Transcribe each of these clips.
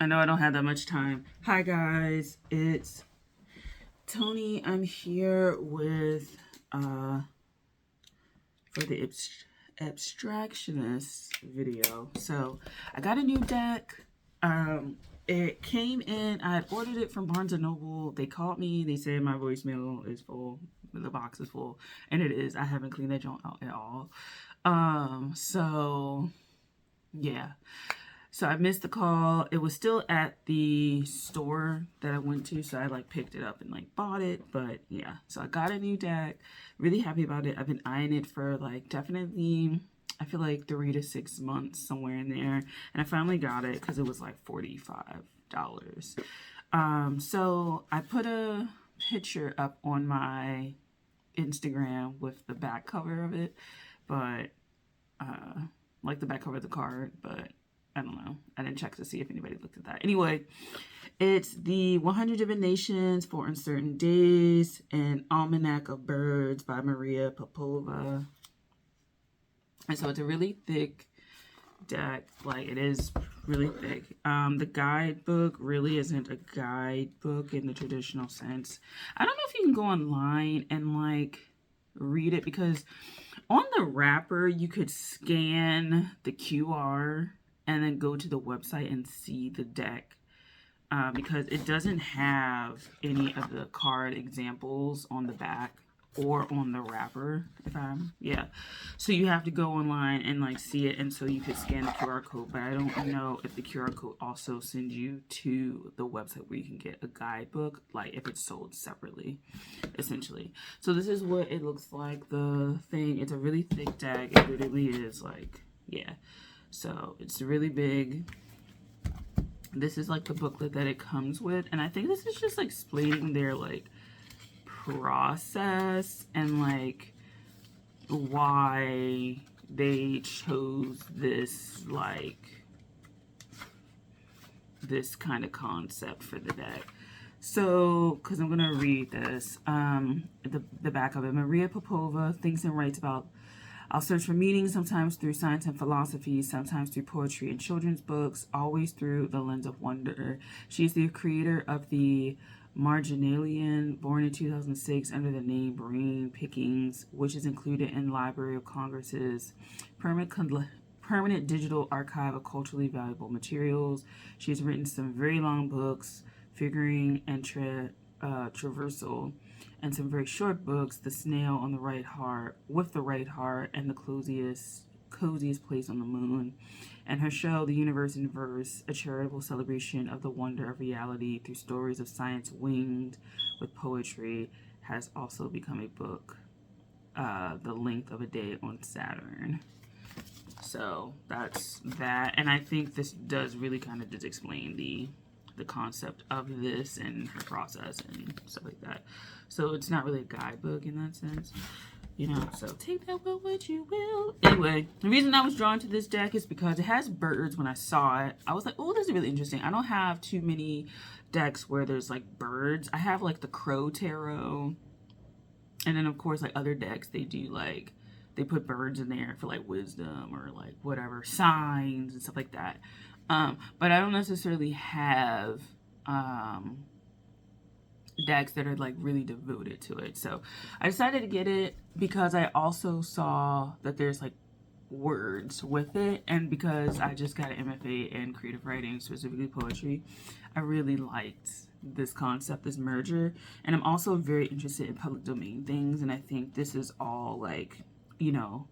I know I don't have that much time. Hi guys, it's Tony. I'm here with for the abstractionist video. So I got a new deck. It came in. I had ordered it from Barnes and Noble. They called me. They said my voicemail is full. The box is full, and it is. I haven't cleaned that joint out at all. So yeah. So I missed the call. It was still at the store that I went to, so I like picked it up and like bought it. But yeah, so I got a new deck. Really happy about it. I've been eyeing it for like definitely, I feel like 3 to 6 months, somewhere in there. And I finally got it because it was like $45. So I put a picture up on my Instagram with the back cover of it, but like the back cover of the card, but I don't know. I didn't check to see if anybody looked at that. Anyway, it's the 100 Divinations for Uncertain Days, an Almanac of Birds by Maria Popova. And so it's a really thick deck. Like, it is really thick. The guidebook really isn't a guidebook in the traditional sense. I don't know if you can go online and like read it, because on the wrapper you could scan the QR and then go to the website and see the deck, because it doesn't have any of the card examples on the back or on the wrapper. So you have to go online and like see it, and so you could scan the QR code, but I don't know if the QR code also sends you to the website where you can get a guidebook, like if it's sold separately, essentially. So this is what it looks like. The thing, it's a really thick deck. It literally is like, yeah. So it's really big. This is like the booklet that it comes with, and I think this is just like explaining their like process and like why they chose this like this kind of concept for the deck. So, because I'm gonna read this, the back of it. Maria Popova thinks and writes about, I'll search for meaning, sometimes through science and philosophy, sometimes through poetry and children's books, always through the lens of wonder. She's the creator of the Marginalian, born in 2006 under the name Brain Pickings, which is included in Library of Congress's permanent digital archive of culturally valuable materials. She's written some very long books, Figuring and Traversal, and some very short books, The Snail on the Right Heart, With the Right Heart, and The Coziest Place on the Moon. And her show, The Universe in Verse, a charitable celebration of the wonder of reality through stories of science winged with poetry, has also become a book, The Length of a Day on Saturn. So that's that. And I think this does really kind of just explain the concept of this and her process and stuff like that. So it's not really a guidebook in that sense, you know, so take that with what you will. Anyway, the reason I was drawn to this deck is because it has birds. When I saw it, I was like, oh, this is really interesting. I don't have too many decks where there's like birds. I have like the Crow Tarot, and then of course like other decks, they do like, they put birds in there for like wisdom or like whatever, signs and stuff like that. But I don't necessarily have decks that are like really devoted to it. So I decided to get it because I also saw that there's like words with it, and because I just got an MFA in creative writing, specifically poetry, I really liked this concept, this merger. And I'm also very interested in public domain things, and I think this is all like, you know,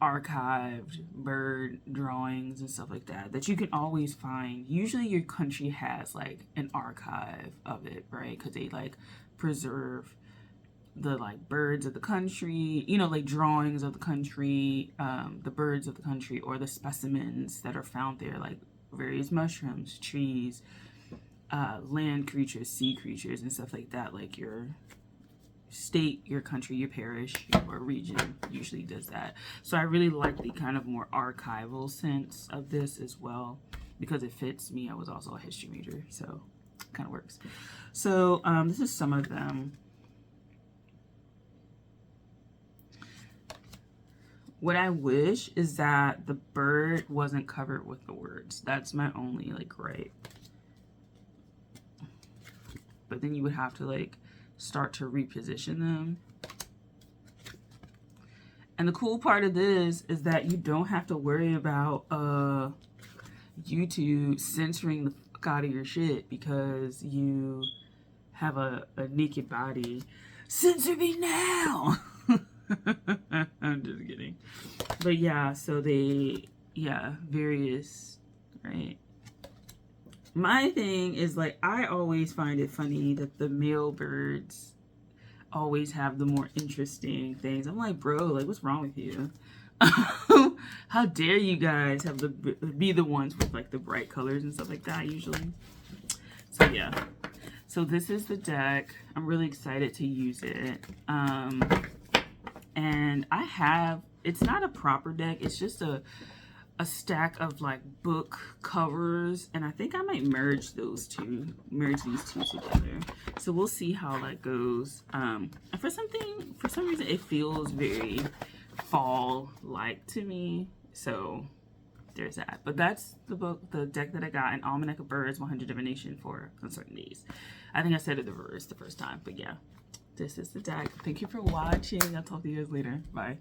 archived bird drawings and stuff like that that you can always find. Usually your country has like an archive of it, right? Because they like preserve the like birds of the country, you know, like drawings of the country, the birds of the country, or the specimens that are found there, like various mushrooms, trees, land creatures, sea creatures, and stuff like that. Like your state, your country, your parish, or region usually does that. So I really like the kind of more archival sense of this as well, because it fits me. I was also a history major, so it kind of works. So this is some of them. What I wish is that the bird wasn't covered with the words. That's my only like gripe. But then you would have to like start to reposition them. And the cool part of this is that you don't have to worry about YouTube censoring the fuck out of your shit because you have a naked body. Censor me now! I'm just kidding. But yeah, so they, yeah, various, right? My thing is like, I always find it funny that the male birds always have the more interesting things. I'm like, bro, like, what's wrong with you? How dare you guys have be the ones with like the bright colors and stuff like that usually. So yeah, so this is the deck. I'm really excited to use it. And I have, it's not a proper deck, it's just a stack of like book covers, and I think I might merge these two together. So we'll see how that goes. And for some reason it feels very fall like to me, so there's that. But that's the deck that I got, an Almanac of Birds, 100 Divination for Uncertain Days. I think I said it the first time, but yeah, this is the deck. Thank you for watching. I'll talk to you guys later. Bye.